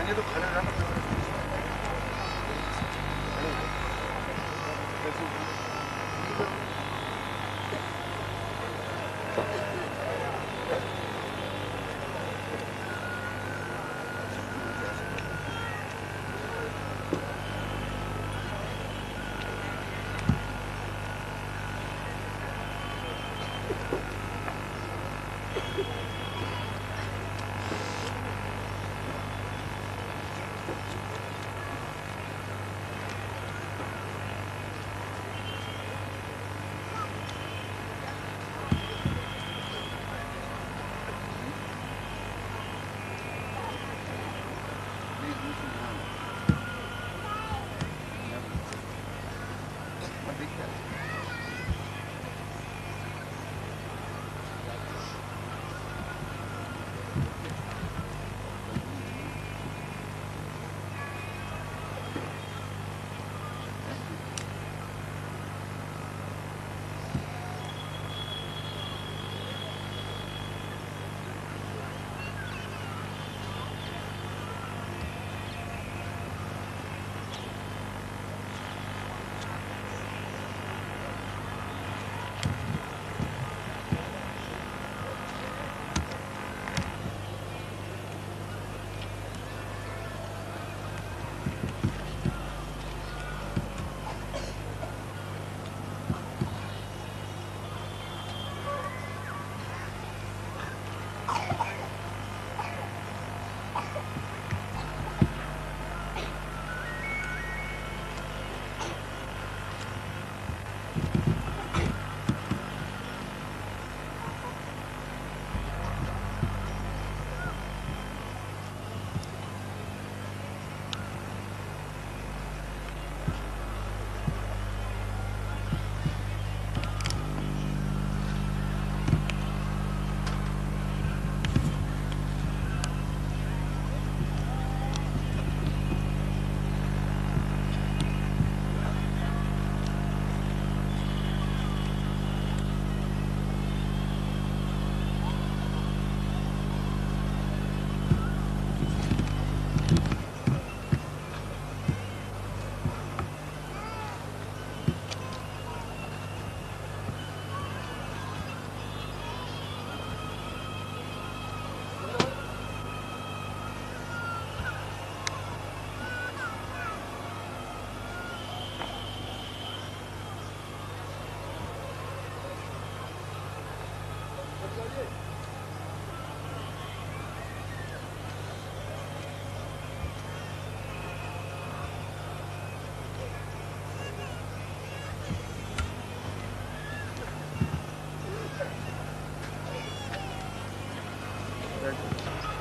ये तो खड़े रहना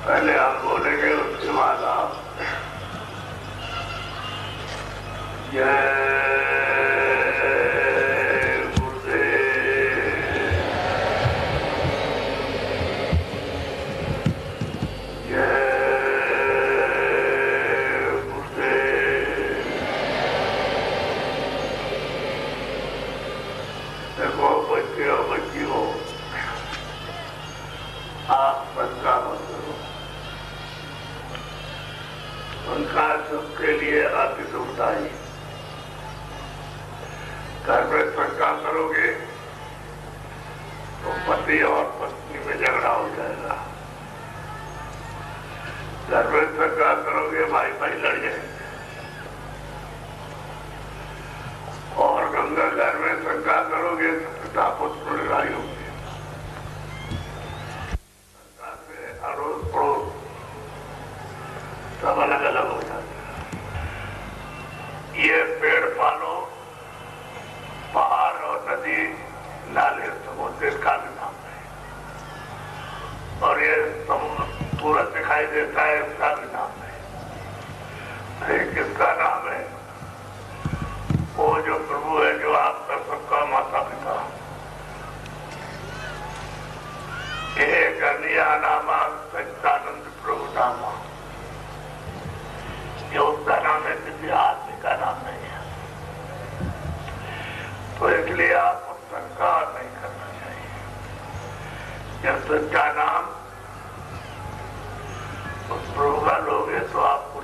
पहले आप बोलेंगे उसके बाद आप देखो बच्चे और बच्ची हो, आप सबका मतलब उनका सबके लिए अति सुखदायी। घर में शंका करोगे तो पति और पत्नी में झगड़ा हो जाएगा। घर में शंका करोगे भाई भाई लड़ जाएंगे। और गंगा घर में शंका करोगे तो पिता पुत्र लड़ाई होगी। अड़ोस पड़ोस सब अलग अलग हो जाते हैं। ये पेड़ पालो, पहाड़ और नदी नाले समुद्र इसका भी नाम है, और ये समुद्र सूरज दिखाई देता है इसका भी नाम है। किसका नाम है? वो जो प्रभु है, जो आपका सबका माता पिता। एक अन्य नामा सच्चिदानंद प्रभु नामा, ये उसका नाम है, किसी आदमी का नाम नहीं है। तो इसलिए आपको शंका नहीं करना चाहिए। जब सच्चा नाम उस प्रभु का लोगे तो आपको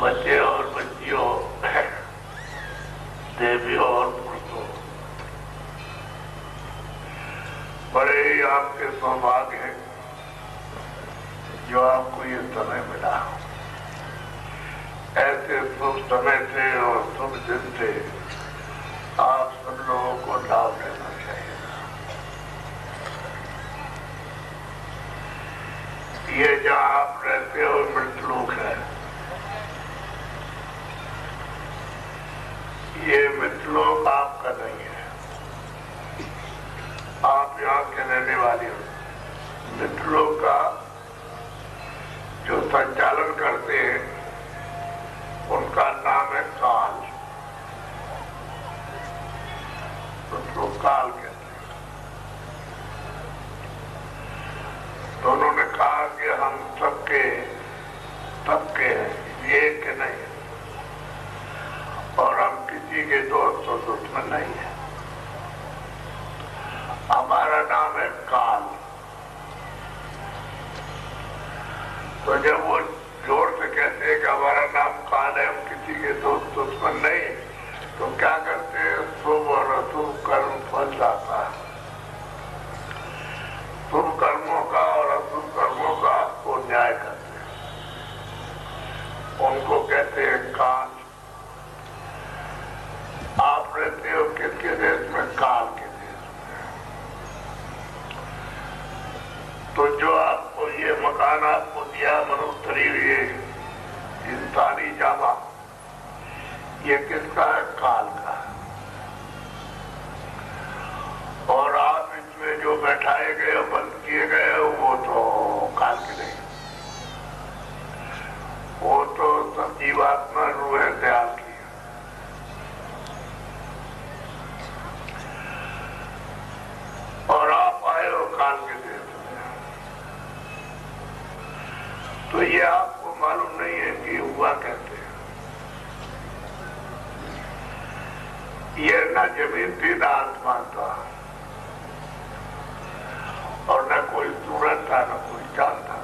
बच्चे और बच्चियों, देवियों और पुरुषों, बड़े ही आपके सौभाग्य हैं जो आपको ये समय मिला। ऐसे शुभ समय से और शुभ दिन से आप सब लोगों को लाभ लेना चाहिए। ये जहाँ आप रहते हो मृतलोक है, ये मृतलोक आपका नहीं है। आप यहाँ के रहने वाले हो। मृतलोक का जो संचालन करते हैं उनका नाम है काल। उसको काल कहते हैं। तो उन्होंने कहा कि हम सबके हैं, ये के नहीं, और हम किसी के दोस्त और दुश्मन नहीं है। हमारा नाम है काल। तो जब वो जोर से कहते हैं कि हमारा नाम काल है, हम किसी के दोस्त दुश्मन नहीं, तो क्या करते हैं? शुभ और अशुभ कर्म फल जाता है। शुभ कर्मों का और अशुभ कर्मों का वो न्याय करते हैं, उनको कहते हैं काल। आप रहते हो किसके देश में? काल के देश में। तो जो आपको ये मकान आपको दिया, मनुष्य शरीर, ये इंसानी जामा, ये किसका है? काल का। और आप इसमें जो बैठाए गए, बंद किए गए, वो तो काल के नहीं, वो तो सब जीवात्मा रूह है दयाल की। और आप आए हो काल के देश में। तो ये आपको मालूम नहीं है कि हुआ कैसे। ये न जमीन थी न आसमान था, और न कोई सूरज था न कोई चांद था,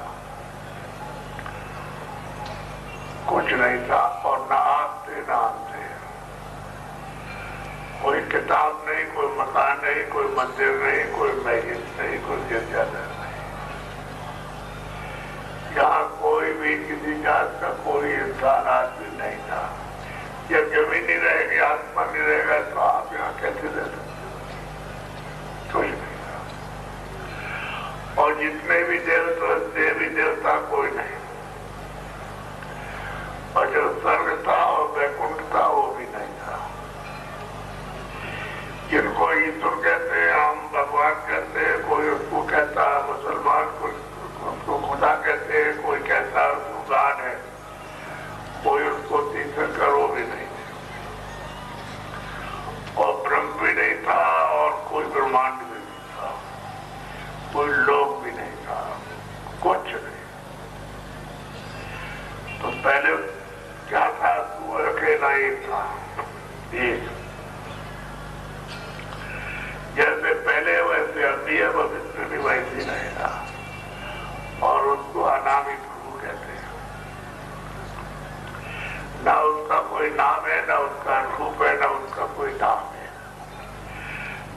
कुछ नहीं था। और न आप थे न हम थे। कोई किताब नहीं, कोई मकान नहीं, कोई मंदिर नहीं, कोई मस्जिद नहीं, कोई गिरजाघर नहीं। यहाँ कोई भी किसी जात का कोई इंसान आदमी नहीं था। जब जमीन नहीं रहेगी, आसमान नहीं रहेगा, तो आप यहाँ कैसे रह सकते हो? कोई नहीं था। और जितने भी देवी देवता कोई नहीं, और जो स्वर्ग था और वैकुंठ था वो भी नहीं था। जिनको ईश्वर कहते हैं, हम भगवान कहते हैं, कोई उसको कहता है मुसलमान, कोई उसको खुदा कहते हैं, कोई कहता है उसको गान है, कोई उसको तीर्थंकर, वो भी नहीं थे। और ब्रह्म भी नहीं था, और कोई ब्रह्मांड भी नहीं था, कोई लोक भी नहीं था, कुछ नहीं। तो पहले क्या था? तू अकेला ही था। एक जैसे पहले वैसे अभी है, भविष्य भी वैसे रहेगा। और उसको अनामी प्रभु कहते हैं। न उसका कोई नाम है, न उसका रूप है, न उसका कोई नाम है।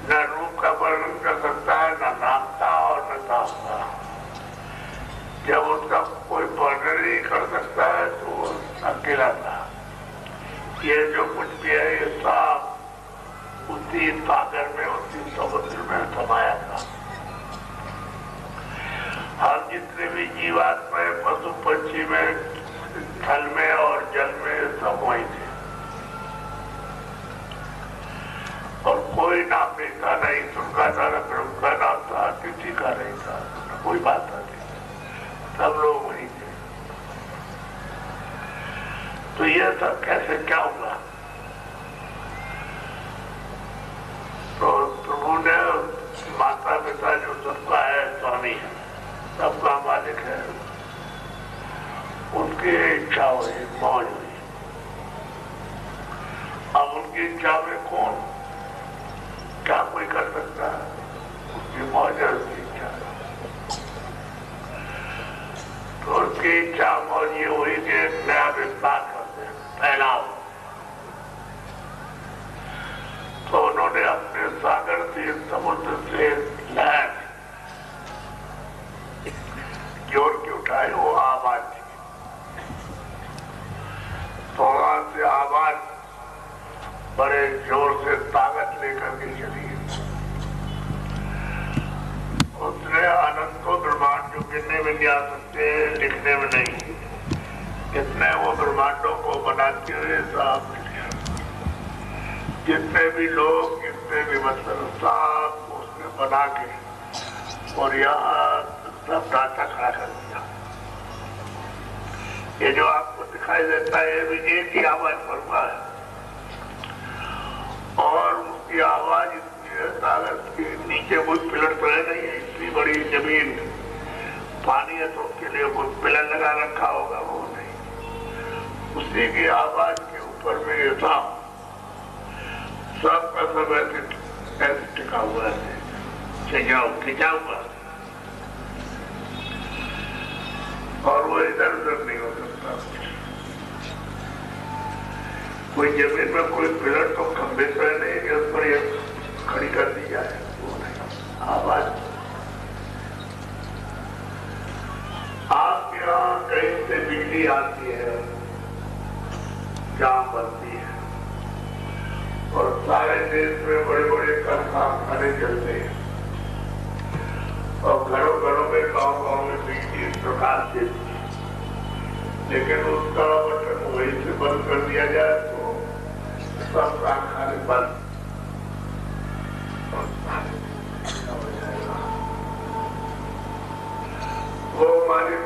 न रूप का वर्णन कर सकता है, न नाम था और न नाम था। जब उसका कोई वर्णन नहीं कर सकता है तो वो अकेला था। ये जो कुछ भी है, ये सब उसी सागर में, उसी समुद्र में समाया था। हम जितने भी जीवात्मा, पशु पक्षी में, थल में और जल में, सब वही थे। और कोई नाम नहीं था, न ईश्वर का था, न ब्रह्म का नाम था, किसी का नहीं था, न कोई बात नहीं। सब लोग वही थे। तो ये सब कैसे क्या हुआ? तो प्रभु ने माता पिता जो सबका है, स्वामी है, सबका मालिक है, उनकी इच्छा हुई, मौज हुई। अब उनकी इच्छा में कौन क्या कोई कर सकता है? उसकी मौज है, उसकी इच्छा है। तो उसकी इच्छा मौज ये हुई कि एक नया विस्तार कर बड़े जोर से ताकत लेकर के चली। उसने अनंत को ब्रह्मांड जो गिनने में नहीं आ सकते, लिखने में नहीं, इतने वो ब्रह्मांडों को बनाते हुए साफ जितने भी लोग, जितने भी मतलब साफ उसने बना के और यहाँ सब ढांचा खड़ा कर दिया। ये जो आपको दिखाई देता है ये भी एक ही आवाज पर हुआ है और उसकी आवाज इतनी है ताकत की नीचे कोई पिलर तो है नहीं है, इतनी बड़ी जमीन पानी है तो उसके लिए कोई पिलर लगा रखा होगा, वो नहीं, उसी की आवाज के ऊपर में ये था सबका सब ऐसे टिका हुआ है, खिंचा हुआ और वो इधर उधर नहीं हो सकता। कोई जमीन में कोई पिलर तो खंभे तो है नहीं कि उस पर ये खड़ी कर दी जाए, वो नहीं। आवाज आपके यहाँ कहीं से बिजली आती है, जाम बनती है और सारे देश में बड़े बड़े कारखाने चलते हैं और घरों घरों में गांव में बिजली इस प्रकार से, लेकिन उसका बटन वहीं से बंद कर दिया जाए तो सब कारखाने बंद वो हमारी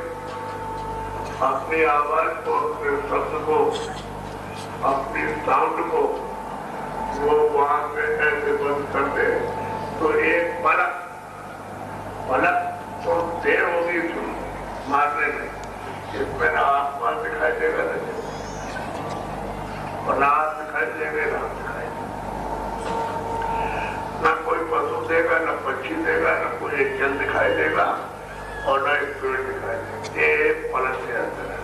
अपनी आवाज को, अपने शब्द को, अपनी साउंड को वो वहां से ऐसे बंद कर दे तो एक पलक तो देर होगी मारने में, इसमें ना आसमान दिखाई देगा और ना हाथ दिखाई देगा, ना दिखाई देगा, ना कोई पशु देगा, ना पक्षी देगा, ना कोई एक जल दिखाई देगा और ना एक पेड़ दिखाई देगा, एक पलक के अंदर है।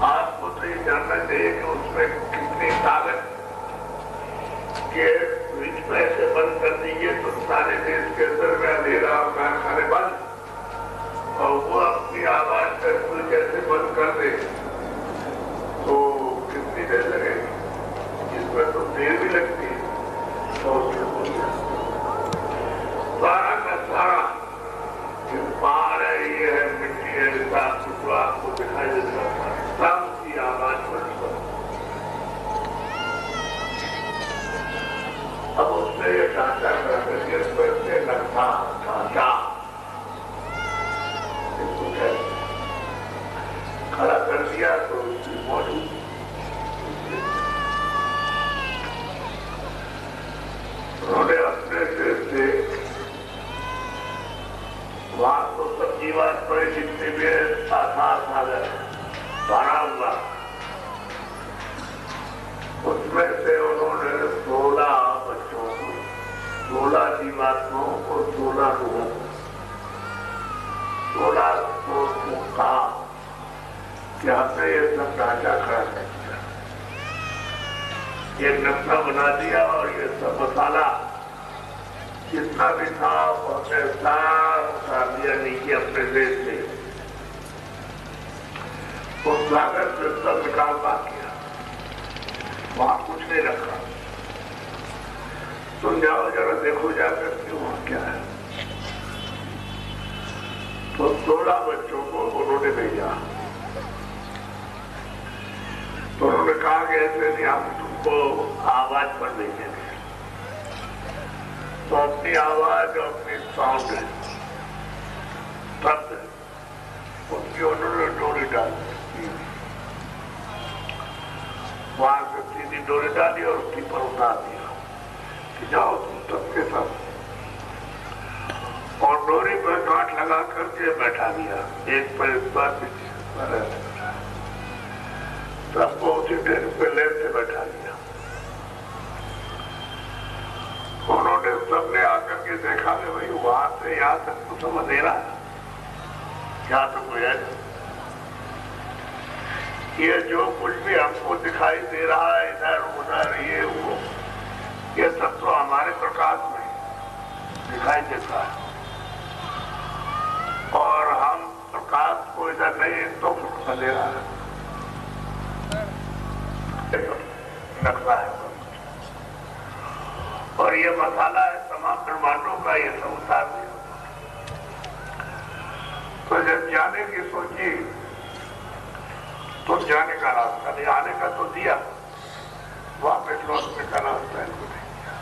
आपको तो ये जानना चाहिए कि उसमें कितनी ताकत के बीच में ऐसे बंद कर दीजिए तो सारे देश के अंदर में अंधेरा और कारखाने बंद और वो अपनी आवाज कर जैसे बंद कर दे तो कितनी देर लगेगी, इसमें तो देर भी लगती है। तो सारा का सारा पहाड़ है, ये है, मिट्टी है, साफ सुथरा आपको दिखाई देता है, सब की आवाज पर अब उसने ये ढांचा करके लगता ढांचा खड़ा कर दिया तो उसकी मौजूद उन्होंने अपने देश से वहां तो सब जीवन पर जितने भी आधार सागर भरा हुआ, उसमें से उन्होंने 16 बच्चों को, 16 जीवात्माओं को, 16 लोगों को, 16 को कहा कि हमने ये सब ढांचा खड़ा कर दिया, ये नक्शा बना दिया और ये सब मसाला जितना भी था उसने साफ उतार दिया नीचे अपने देश से, उस लागत से सब निकाल पा किया, वहां कुछ नहीं रखा। तुम जाओ जरा देखो जाकर कि वहां क्या है। तो 16 बच्चों को उन्होंने भेजा, तो उन्होंने कहा कि ऐसे नहीं हम तुमको आवाज पर भेजेंगे, तो अपनी आवाज, अपनी साउंड, शब्द उनकी उन्होंने डोरी डाल दी, वहां से सीधी डोरी डाली और उसकी पर उतार दिया कि जाओ तुम सबके सब, और डोरी पर गांठ लगा करके बैठा दिया, एक पर इस बार सबको उसी डेर पे लेट से बैठा दिया। उन्होंने सबने आकर के देखा कि भाई वहां से यहाँ तक तो सब अंधेरा है, क्या तो कोई है, ये जो कुछ भी हमको दिखाई दे रहा है इधर उधर ये वो, ये सब तो हमारे प्रकाश में दिखाई देता है और हम प्रकाश को इधर नहीं तो अंधेरा है। लगता है। और ये मसाला है तमाम ब्रह्मांडों का, ये सब उतार दिया। तो जब जाने की सोची तो जाने का रास्ता नहीं, आने का तो दिया, वापस लौटने का रास्ता इनको नहीं दिया।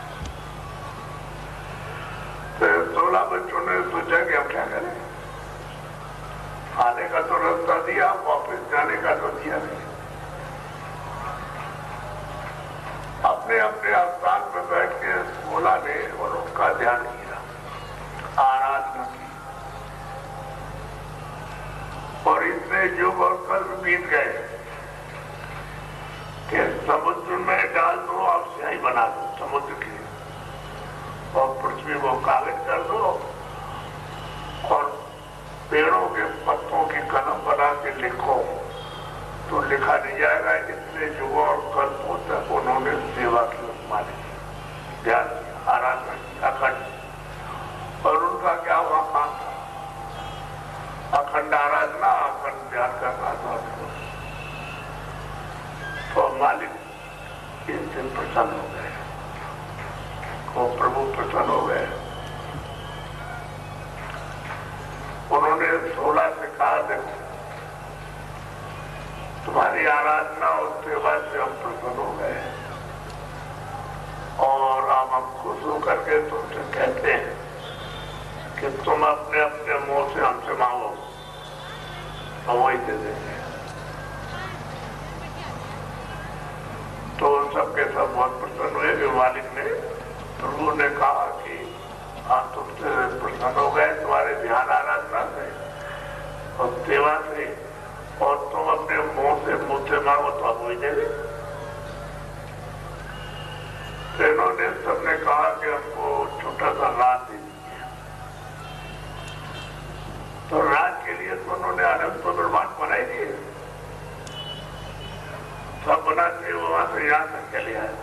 तो 16 बच्चों ने सोचा कि हम क्या करें, आने का तो रास्ता दिया, वापस जाने का तो दिया नहीं। अपने अपने स्थान पर बैठ के बोला ने और उनका ध्यान किया, आराधना की। और इतने युग और कल बीत गए कि समुद्र में डाल दो, आप स्याही बना दो समुद्र की, और पृथ्वी को कागज कर दो, और पेड़ों के पत्तों की कलम बना के लिखो तो लिखा नहीं जाएगा। इतने युगों और कल्पों तक उन्होंने सेवा की, मानी, ध्यान किया, आराधना की अखंड। और उनका क्या हुआ काम था? अखंड आराधना, अखंड ध्यान करना था। तो मालिक इस दिन प्रसन्न हो गए, वो प्रभु प्रसन्न हो गए। उन्होंने 16 से कहा, देखो तुम्हारी आराधना और सेवा से हम प्रसन्न हो गए, और हम खुश होकर के तुमसे कहते हैं कि तुम अपने अपने मुंह से हमसे मांगो, हम वही दे देंगे। तो सबके सब बहुत प्रसन्न हुए कि मालिक ने, प्रभु ने कहा कि हम तुमसे प्रसन्न हो गए तुम्हारे ध्यान आराधना से और सेवा से, और तुम अपने मुंह से मांगो तो हम वही दे दें। तो इन्होंने सबने कहा कि हमको छोटा सा राज दे दीजिए। तो राज के लिए तो उन्होंने अनंत ब्रह्मांड बनाई दिए, सब बनाते वहां से यहाँ तक चले आए।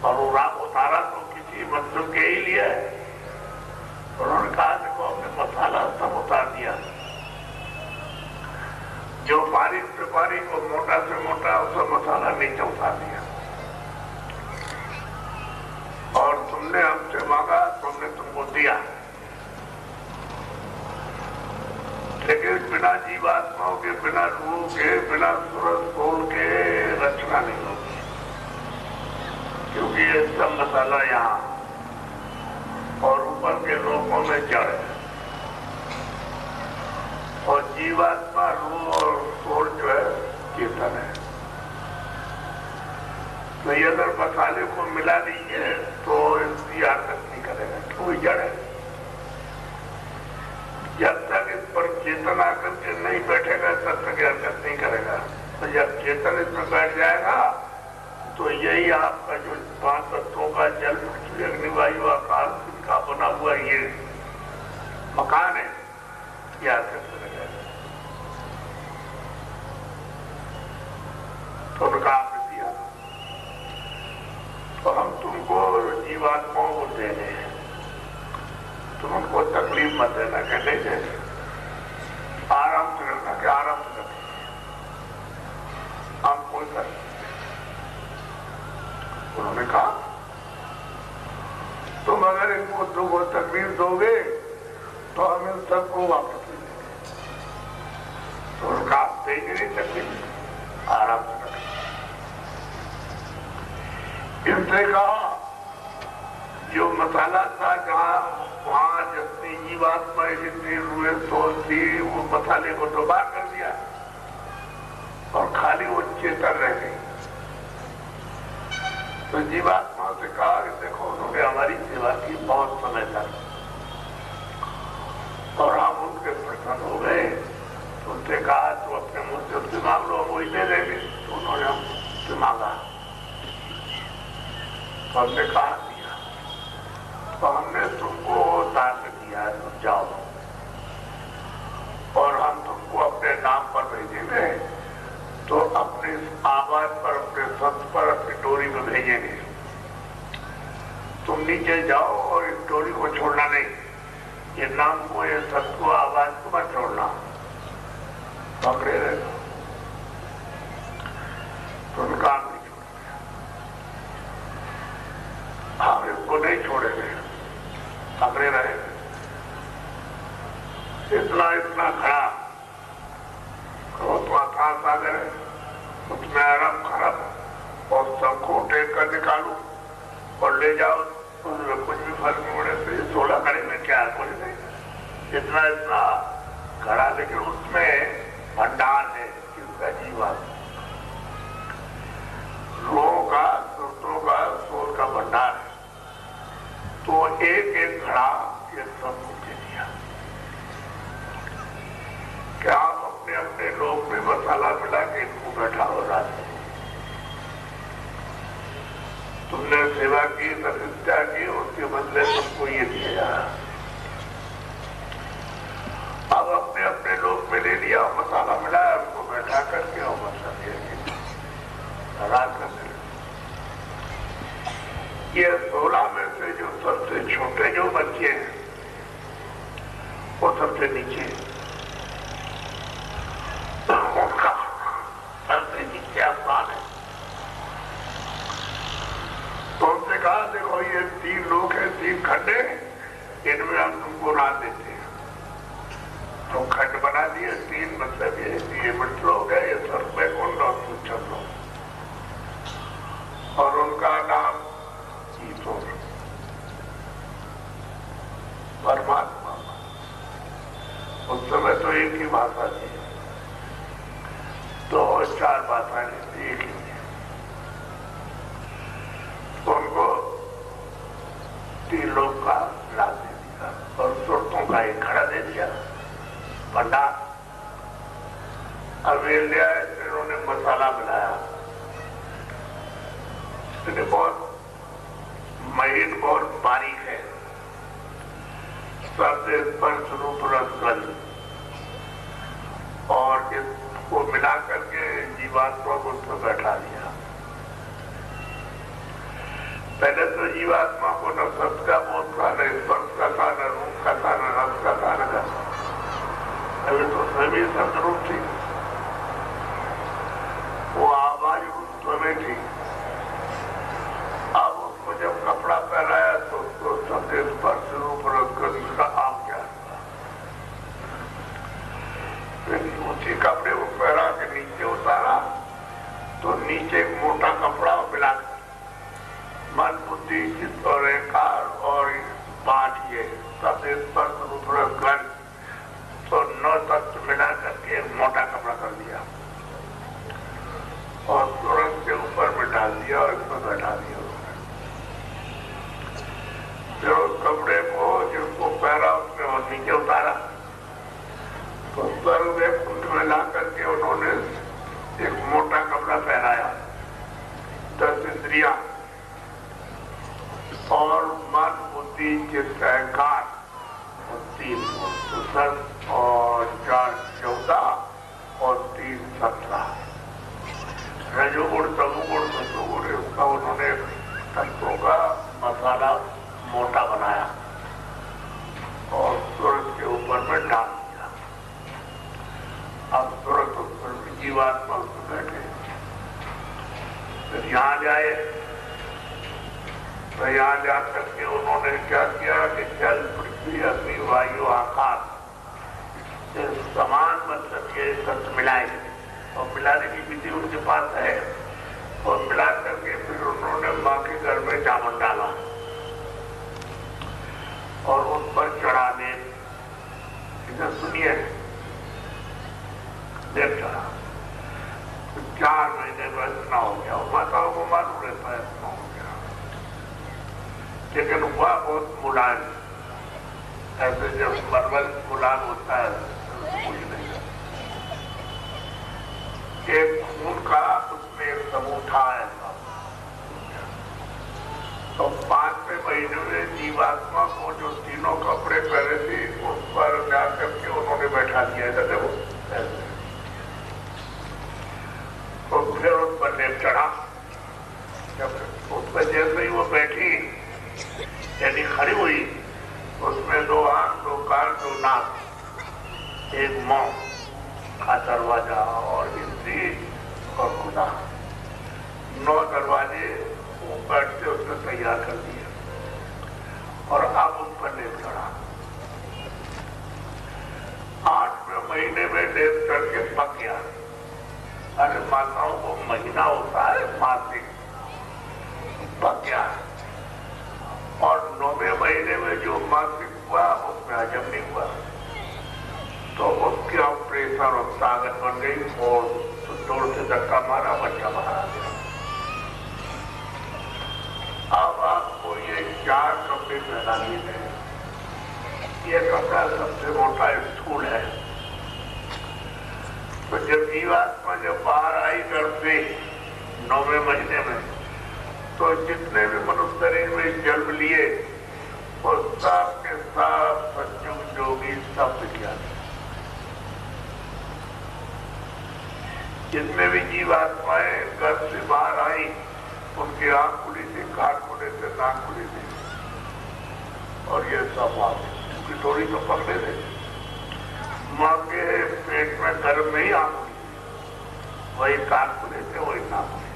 और वो राम उतारा तो किसी मतलब के ही लिया है। उन्होंने कहा देखो हमने मसाला सब उतार दिया, जो बारीक से बारीक और मोटा से मोटा उसका मसाला नीचे उतार दिया। और तुमने हमसे मांगा तो हमने तुमको दिया, लेकिन बिना जीवात्माओं के, बिना रूह के, बिना सूरज खोल के रचना नहीं होगी, क्योंकि ये सब मसाला यहाँ और ऊपर के लोगों में जड़ है, और जीवात्मा, रूह और सोल जो है चेतन है। तो ये अगर मसाले को मिला दीजिए तो इसकी हरकत नहीं करेगा, क्यों जड़ है। जब तक इस पर चेतन आकर के नहीं बैठेगा तब तक हरकत नहीं करेगा। तो जब चेतन इसमें बैठ जाएगा तो यही आपका जो 5 तत्वों का जल, पृथ्वी, अग्नि, वायु, आकाश का बना हुआ ये मकान है, यह हरकत करेगा। तो उनका आपने दिया, तो हम तुमको जीवात्माओं को दे रहे हैं, तुम उनको तकलीफ मत देना, कहते जैसे आराम से रखना, कि आराम से रखें, हम कोई कर। उन्होंने कहा तुम अगर इनको दुख और तकलीफ दोगे तो हम इन सबको वापस ले लेंगे। तो उनका आप देंगे नहीं तकलीफ, आराम से रखें। इनसे कहा जो मसाला था जहाँ वहां जितनी जीवात्माएं, जितनी रूहें सोच थी, वो मसाले को डुबा कर दिया और खाली वो चेतन रह गई। तो जीवात्मा से कहा कि देखो उन्होंने हमारी सेवा की बहुत समय तक, और हम उनके प्रसन्न हो गए। तो उनसे कहा तो अपने मुंह से उससे मांग लो, वही दे देंगे। तो उन्होंने हमसे मांगा, तो हमने कहा दिया, तो हमने तुमको दान दिया है, तो जाओ, और हम तुमको अपने नाम पर भेजेंगे। तो अपने आवाज पर, अपने संत पर, अपनी डोरी में भेजेंगे। तुम नीचे जाओ और इस डोरी को छोड़ना नहीं, ये नाम को, ये संत को, आवाज को मत छोड़ना, पकड़े रहना। तो उनका इतना खड़ा, तो अथाह सागर है, उसमें अरब खरब और सबको टेक कर निकालू और ले जाओ, उसमें कुछ भी फर्क नहीं पड़े। तो ये 16 घड़े में क्या कुछ नहीं, इतना इतना खड़ा, लेकिन उसमें भंडार है जिसका जीवन रोह का, सुरतों का, सोल का भंडार है। तो एक एक घड़ा ये सब मुझे दिया। क्या आप अपने अपने लोग में मसाला मिला के इनको बैठाओ रात में, तुमने सेवा की, तपस्या की, उसके बदले तुमको ये दिया। अब अपने अपने लोग में ले लिया, मसाला मिलाया, उनको बैठा करके और मसाले रात करने। ये 16 में से जो सबसे छोटे जो बच्चे हैं वो सबसे नीचे, उनका सबसे नीचे आसमान है। तो उनसे कहा देखो ये 3 लोग हैं, 3 खंडे, इनमें हम तुमको रात देते हैं। तो खंड बना दिए 3, मतलब ये मित्र लोग है, ये सब बैकुंठ और सूचन लोग, और उनका नाम ईश्वर परमात्मा। उस समय तो एक ही भाषा थी, 2 और 4 भाषाएं एक ही थी। तो उनको 3 लोग का लाभ दे दिया और सुरतों का एक खड़ा दे दिया भंडार। अब इन्होंने मसाला मिलाया, बहुत महीन, बहुत बारीक है, सबसे स्पर्श रूप रसगंध, और इसको मिला करके जीवात्मा को उसमें बैठा दिया। पहले तो जीवात्मा को न शब्द का बोध था, न स्पर्श का था, न रूप का था, न रस का था, न गंध। अभी तो सभी शब्द रूप थी, वो आवाज रूप में थी। अब उसको जब कपड़ा पहनाया तो उसको सबसे स्पर्श रूप रसगंध का आम क्या, ऊंचे कपड़े को पहना के नीचे उतारा तो नीचे एक मोटा कपड़ा मिला मन, बुद्धि, चित्त और अहंकार और 5 ये सबसे स्पर्श रूप रसगंध, तो 9 तत्व मिला करके एक मोटा कपड़ा कर दिया और सूरज के ऊपर में डाल दिया और इसमें बैठा दिया। फिर उस कपड़े को जिसको पहना उसने और नीचे उतारा, तो स्वर्ग में कुंड में ला करके उन्होंने एक मोटा कपड़ा पहनाया। 10 इंद्रियां और मन, बुद्धि, चित्त, अहंकार, 3 और 4 14 और 3 17 रजोगुण, तमोगुण, सतोगुण, उसका उन्होंने तत्वों का मसाला मोटा बनाया और सूरज के ऊपर में डाल दिया। अब सूरज ऊपर में जीवात्मा उसमें बैठे। फिर यहाँ जाए तो यहाँ जाकर के उन्होंने क्या किया कि जल, पृथ्वी, अग्नि, वायु, आकाश समान मतलब ये तत्व मिलाए, और मिलाने की विधि उनके पास है, और मिला करके फिर उन्होंने माँ के घर में जामुन डाला और उस पर चढ़ाने, इधर सुनिए, देव चढ़ा। 4 महीने में इतना हो गया, माताओं को मालूम रहता है इतना हो गया, लेकिन हुआ बहुत मुलायम, ऐसे जब मरमल मुलायम होता है कुछ नहीं। एक खून का उसमें एक समूथा है, तो 5वें महीने में जीवात्मा को जो 3 कपड़े पहने थे उस पर जाकर के उन्होंने बैठा दिया था। देखो तो फिर उस पर लेप चढ़ा, जब उस पर जैसे ही वो बैठी यानी खड़ी हुई, उसमें 2 आंख, 2 कान, 2 नाक, एक मुंह का दरवाजा और इंद्री और खुदा, 9 दरवाजे बैठ से उसने तैयार कर दिया और अब उस पर लेप चढ़ा। 8 लेप चढ़ के पक गया। अरे माताओं को महीना होता है मासिक, पक गया। और 9वें महीने में जो मासिक हुआ उसमें हजम नहीं हुआ, तो उसकी ऑपरेशन और ताकत बन गई और जोर से धक्का मारा, बच्चा बाहर आ गया। अब आपको ये 4 कपड़े पहनाने हैं। ये कपड़ा सबसे मोटा स्कूल है। तो जब जीवात्मा जब बाहर आई घर से 9वें महीने में, तो जितने भी मनुष्य शरीर में जन्म लिए वो सब के सब सत्युग जोगी सब विज्ञान, जितने भी जीवात्माएं घर से बाहर आई उनकी आंख खुली थी, कान खुले थे, नाक खुली थी, और ये सब उनकी थोड़ी तो पकड़े थे। माँ के पेट में गर्भ में ही आंख खुली, वही कान खुले थे, वही नाक खुली,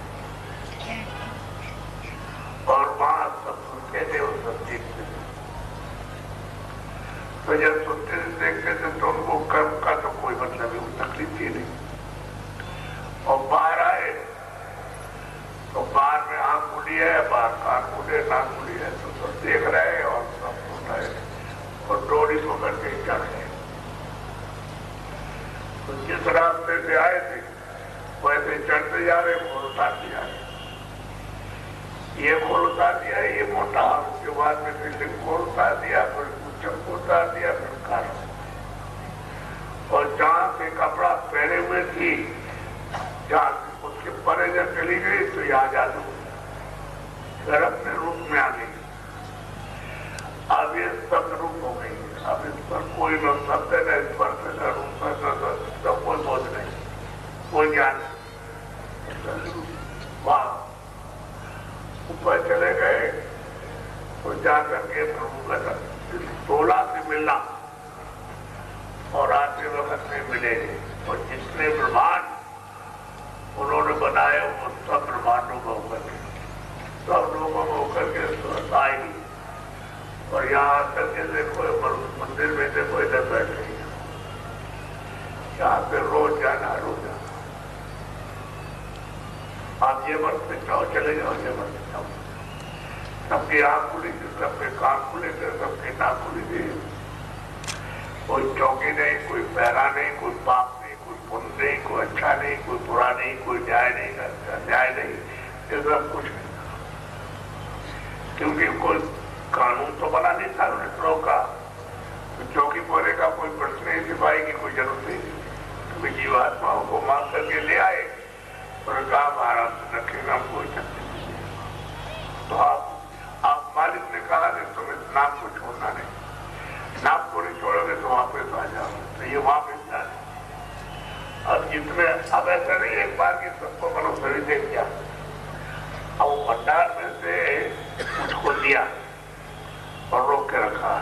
और वहां सब सुनते थे और सब देखते थे। तो जब सुनते थे देखते थे तो उनको कर्म का तो कोई मतलब ही तकलीफ ही नहीं। और बाहर आए तो बाहर में आंख खुली है, बाहर कान खुले, नाक खुली है, तो सब देख रहे हैं और सब सुन रहे हैं और डोरी पकड़ के चढ़ गए। तो जिस रास्ते से आए थे वैसे चढ़ते जा रहे, खोल उतारते जा रहे। ये खोल उतार दिया, ये मोटा, उसके बाद में फिर लिंग खोल उतार दिया, फिर उच्चम को उतार दिया, फिर कारण। और जहां से कपड़ा पहने हुए थी, जहां उसके परे जब चली गई तो यहाँ जादू फिर अपने रूप में आ गई। अब ये शब्द रूप हो गई। अब इस पर कोई न शब्द न स्पर्श न रूप न कोई बोध नहीं, कोई ज्ञान। वहां ऊपर चले गए तो जाकर के प्रभु का 16 से मिलना और आते वक्त में मिले। और जितने ब्रह्मांड उन्होंने बनाए वो सब ब्रह्मांडों को होकर के, सब लोगों को होकर के सुरत आएगी। और यहाँ आकर के देखो मंदिर में देखो इधर बैठे हैं, यहाँ पे रोज जाना, रोज जाना। आप ये मत पे जाओ, चले जाओ, ये मत पे जाओ। सबकी आंख खुली थी, सबके कान खुले थे, सबकी नाक खुली थी। कोई चौकी नहीं, कोई पहरा नहीं, कोई पाप नहीं, कोई पुण्य नहीं, कोई अच्छा नहीं, कोई बुरा नहीं, कोई न्याय नहीं करता, न्याय नहीं, ये सब कुछ नहीं। क्योंकि कोई कानून तो बना नहीं था उन्हें रोका, तो चौकी बोले का कोई प्रश्न नहीं, सिपाही की कोई जरूरत नहीं थी। क्योंकि जीवात्माओं को मांग करके ले आए और कहा महाराज रखेगा, हम कोई शक्ति नहीं। तो आप मालिक ने कहा कि तुम इस नाम को छोड़ना नहीं, नाम को नहीं छोड़ोगे तो वापस आ जाओ। तो ये वापस जा रहे। अब जितने, अब ऐसा नहीं एक बार की सबको मनुष्य भी देख गया। अब वो भंडार में से मुझको दिया और रोक के रखा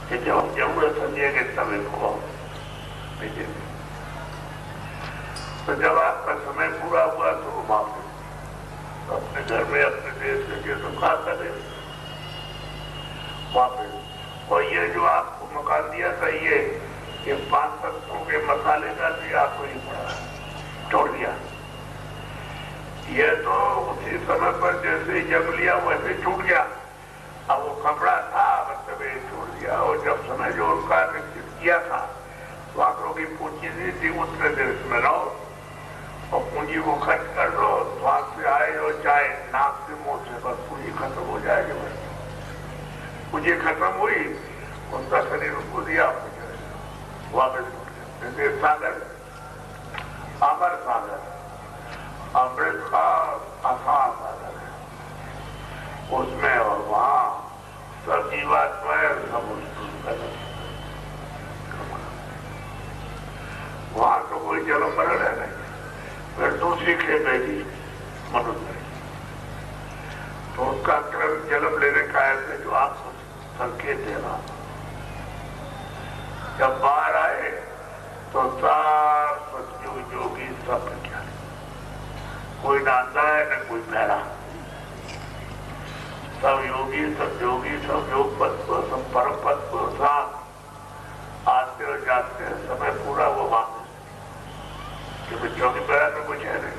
कि जब जरूरत समझेंगे तब इनको भेजेंगे। तो जब आपका समय पूरा हुआ तो वापस अपने घर में, अपने देश में जो खा करें वापस। और ये जो आपको मकान दिया था, ये 5 तत्वों के मसाले का दिया, आपको ही पड़ा, छोड़ दिया। ये तो उसी समय पर जैसे जब लिया वैसे छूट गया। अब वो कपड़ा था, मतलब ये छोड़ दिया। और जब समय जो उनका निश्चित किया था तो आप लोग की पूंजी नहीं थी, उतने देश में रहो और पूंजी को खर्च कर दो। स्वाद से आए और चाहे नाक से मुंह से, बस पूंजी खत्म हो जाएगी। बस पूंजी खत्म हुई, उनका शरीर उनको दिया, वापस हो गया। जैसे सागर, अमर सागर, अमृत का आसान सागर है उसमें, और वहां सब जीवात्माएं सब वहां तो कोई जन्म मरण है नहीं। फिर दूसरी खेप रहेगी मनुष्य, तो उसका क्रम जन्म लेने का है जो आपको संकेत देना। जब बाहर आए तो सार सत्युग जोगी सब प्रज्ञा, कोई नाता है न कोई पहरा, सब योगी, सब योगी, सब योग पद को, सब परम पद को साथ आते और आते हैं, समय पूरा वो वापस, क्योंकि चौकी पैरा में कुछ है नहीं,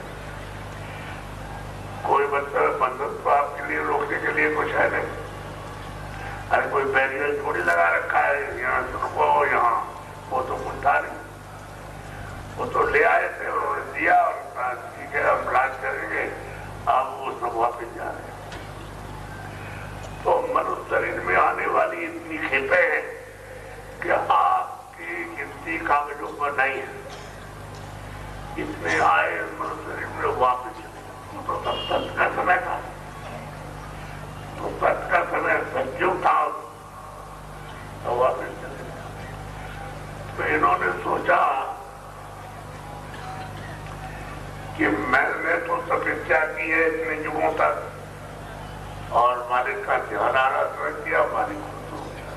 कोई मतलब बंधन तो आपके लिए रोकने के लिए कुछ है नहीं। अरे कोई बैरियर थोड़ी लगा रखा है यहाँ से रुको यहाँ, वो तो कुछ था नहीं, वो तो ले आए थे, उन्होंने दिया और ठीक है हम इलाज करेंगे, अब वो सब वापिस जा रहे हैं। तो मनुष्य शरीर में आने वाली इतनी खेपें हैं कि आपकी गिनती कागजों पर नहीं है, इतने आए मनुष्य शरीर में वापिस चले। तो तब सत्य का समय था, तो सत्य का समय सत्युग था, तो वापिस चले। तो इन्होंने सोचा कि मैंने तो तपस्या की है इतने युगों तक और मालिक का ध्यान आराधना किया, मालिक खुश हो गया।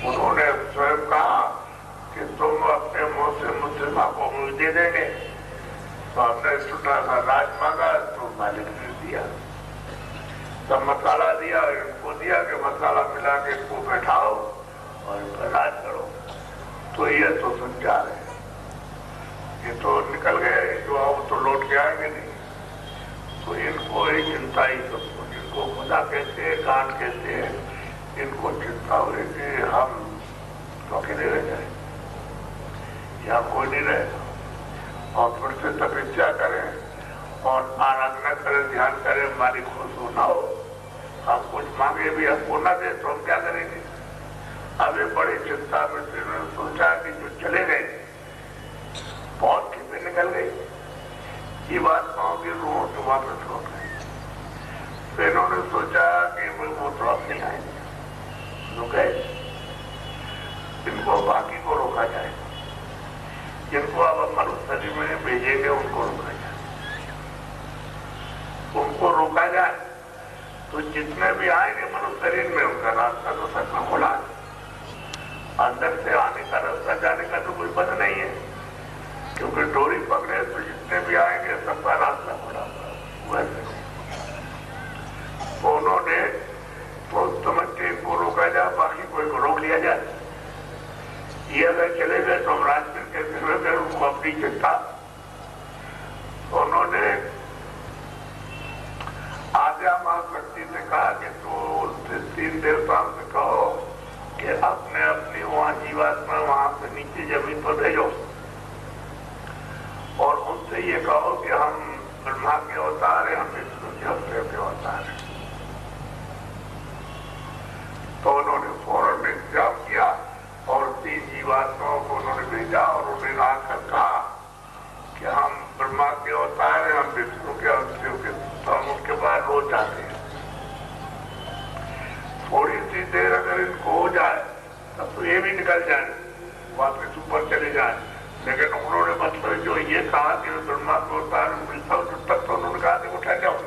उन्होंने स्वयं कहा कि तुम अपने मुंह से मुसलमान को मुझे दे देंगे, तो हमने छोटा सा राज मांगा तो मालिक ने दिया, तब मसाला दिया, इनको दिया कि मसाला मिला के इसको बैठाओ और इनका राज करो। तो ये तो समझा रहे, ये तो निकल गए, जो आओ तो लौट के आएंगे नहीं। तो इनको एक चिंता ही सबको, जिनको खुदा कहते हैं, गांठ कहते हैं, इनको चिंता हुई कि हम तो अकेले रह जाए, यहाँ कोई नहीं रहेगा, और फिर से तपस्या करें और आराधना करें, ध्यान करें, हमारी खुश होना हो, हम कुछ मांगे भी हमको न दे तो हम क्या करेंगे। अभी बड़ी चिंता में से सोचा कि जो चले गए बहुत खेपे निकल गई, ये बात पाओगे रूह तो वापस लौट गई। फिर इन्होंने सोचा कि वो तो अब नहीं आएंगे, रुके, इनको बाकी को रोका जाए, जिनको अब मनुष्य शरीर में भेजेंगे उनको रोका जाए, उनको रोका जाए तो जितने भी आएंगे मनुष्य शरीर में उनका रास्ता तो सच में खुला है, अंदर से आने का रास्ता जाने का तो कोई बंद नहीं है, क्योंकि डोरी पकड़े तो जितने भी आएंगे सबका रास्ता खुला वैसे। तो उन्होंने तो समझ के इनको रोका जाए, बाकी कोई को रोक लिया जाए, ये अगर चले गए तो हम राजनीति कैसे हो गए, उनको अपनी चिंता। तो उन्होंने आद्या महाशक्ति से कहा कि तो 3 देवताओं से कहो कि अपने अपनी वहां जीवात्मा वहां से नीचे जमीन पर भेजो और उनसे ये कहो कि हम ब्रह्मा के अवतार हैं, हम विष्णु के अवतार हैं। तो उन्होंने फौरन इंतजाम किया और 3 जीवात्माओं को उन्होंने भेजा और उन्हें आकर कहा कि हम ब्रह्मा के अवतार हैं, हम विष्णु के अवतार के, तो हम उनके बाद रोज जाते हैं। थोड़ी सी देर अगर इनको हो जाए तब तो ये भी निकल जाए, वापस ऊपर चले जाए, लेकिन उन्होंने मतलब जो ये कहा कि ब्रह्मा को अवतार तक तो उन्होंने कहा कि उठा जाओ,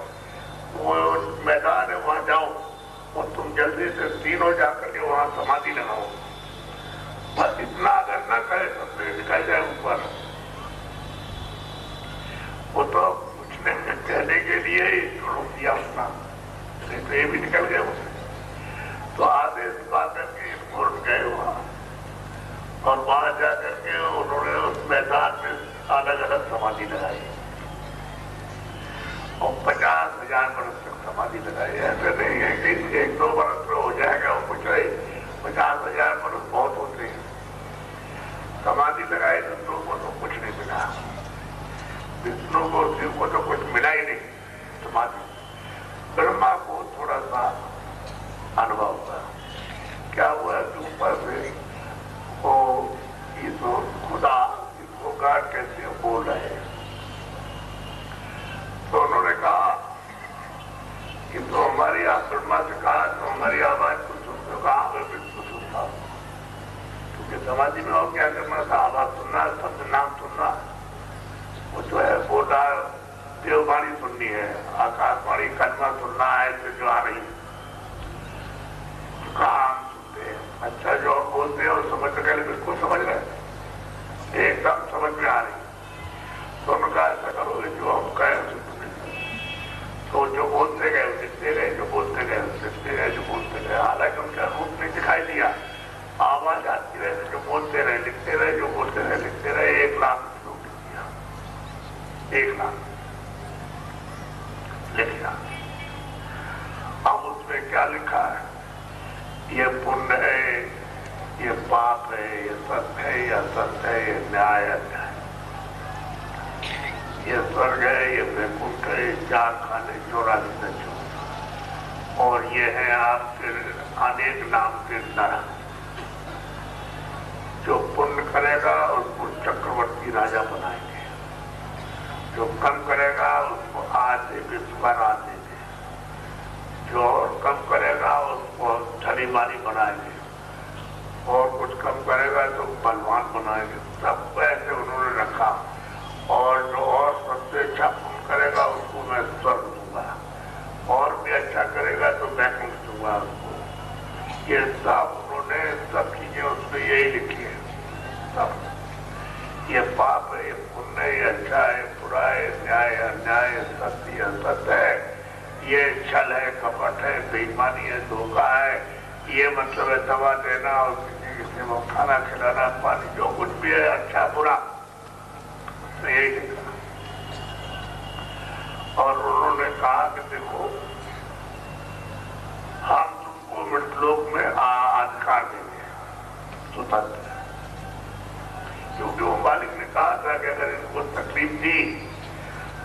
वो मैदान है वहां जाओ और तुम जल्दी से तीनों जाकर के वहां समाधि लगाओ, बस इतना अगर न करे तो फिर निकल जाए ऊपर। वो तो पूछने में कहने के लिए ही रोक दिया उसका, नहीं तो ये भी निकल गए उसे। तो आदेश पाकर के पूर्ण गए वहां और वहां जाकर के उन्होंने उस मैदान में अलग अलग समाधि लगाई और 50,000 वर्ष तक समाधि लगाई। ऐसे नहीं है कि 1-2 वर्ष में हो जाएगा, वो कुछ नहीं, 50,000 वर्ष बहुत होते हैं। समाधि लगाई विष्णु को तो कुछ नहीं मिला, विष्णु को शिव को तो कुछ मिला ही नहीं समाधि। ब्रह्मा को थोड़ा सा अनुभव हुआ, क्या हुआ कि ऊपर से वो ईश्वर खुदा इसको गाड़ कैसे बोल रहे हैं। तो उन्होंने कहा कि तो हमारी आप ब्रह्मा से कहा तो हमारी आवाज को सुनते, कहा मैं बिल्कुल सुनता हूँ, क्योंकि समाधि में और क्या करना था, आवाज सुनना, शब्द नाम सुनना, वो जो है बोला देववाणी सुननी है, आकाशवाणी कलमा सुनना है, ऐसे जो आ रही काम सुनते हैं। अच्छा जो बोलते हैं और समझ गए, बिल्कुल समझ रहे, एकदम समझ में आ रही। तो उनका ऐसा करोगे जो हम कहें तो जो बोलते गए दिखते गए, जो बोलते गए दिखते गए, जो बोलते गए, हालांकि उनका रूप नहीं दिखाई दिया, आवाज आती रहे, जो बोलते देखना, लिखना। अब उसमें क्या लिखा है, ये पुण्य है, ये पाप है, ये सत्य है, ये असत्य है, ये न्याय है, ये स्वर्ग है, ये वैकुंठ है, 4 खाने 84 नचो, और ये है आपके अनेक नाम के नरक। जो पुण्य करेगा उसको चक्रवर्ती राजा बनाएंगे, जो कम करेगा उसको आधे विश्व का राज देंगे, जो और कम करेगा उसको धनी मानी बनाएंगे, और कुछ कम करेगा तो बलवान बनाएंगे। सब ऐसे उन्होंने रखा। और जो और सबसे अच्छा पुण्य करेगा उसको मैं स्वर्ग दूंगा, और भी अच्छा करेगा तो वैकुंठ दूंगा उसको। ये सब उन्होंने सब चीजें उसमें यही लिखी है। सब ये पाप है, ये पुण्य है, ये अच्छा है, बुरा है, न्याय अन्याय, सत्य असत्य है, ये छल है, कपट है, बेईमानी है, धोखा है, ये मतलब है दवा देना और किसी को खाना खिलाना, पानी, जो कुछ भी है अच्छा बुरा, तो यही लिखा। और उन्होंने कहा कि देखो हम तुमको मृतलोक में अधिकार देंगे, स्वतंत्र, क्योंकि वो मालिक ने कहा था कि अगर इनको तकलीफ दी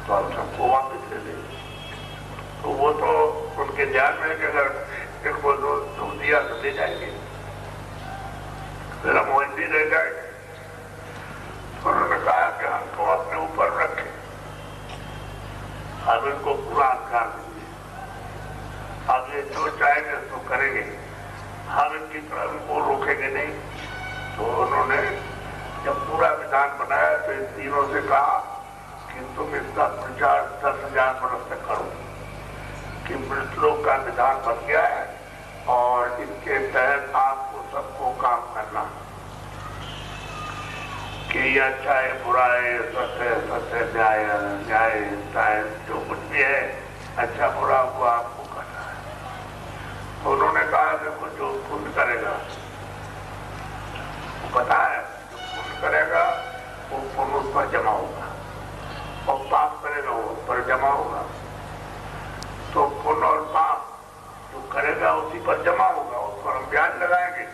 तो हम सबको वापस ले लेंगे। तो वो तो उनके ध्यान में कि अगर इनको दुख दिया तो ले जाएंगे, फिर हम वही रह जाएंगे। उन्होंने कहा कि हमको अपने ऊपर रखें, हम इनको पूरा अधिकार देंगे, अब ये जो चाहेंगे तो करेंगे, हम इनकी तरफ इनको रोकेंगे नहीं। तो उन्होंने जब पूरा विधान बनाया तो इन तीनों से कहा कि तुम इसका प्रचार 10,000 वर्ष तक करो कि मृतलोक का विधान बन गया है और इसके तहत आपको सबको काम करना कि ये अच्छा है, बुरा है, सत्य है, सत्य न्याय न्याय, जो कुछ भी है अच्छा बुरा वो आपको करना है। तो उन्होंने कहा देखो जो पुण्य करेगा वो पता है, जो पुण्य करेगा वो पुण्य उस पर जमा होगा, और पाप करेगा वो उस पर जमा होगा। तो पुण्य और पाप जो करेगा उसी पर जमा होगा, उस पर हम ब्याज लगाएंगे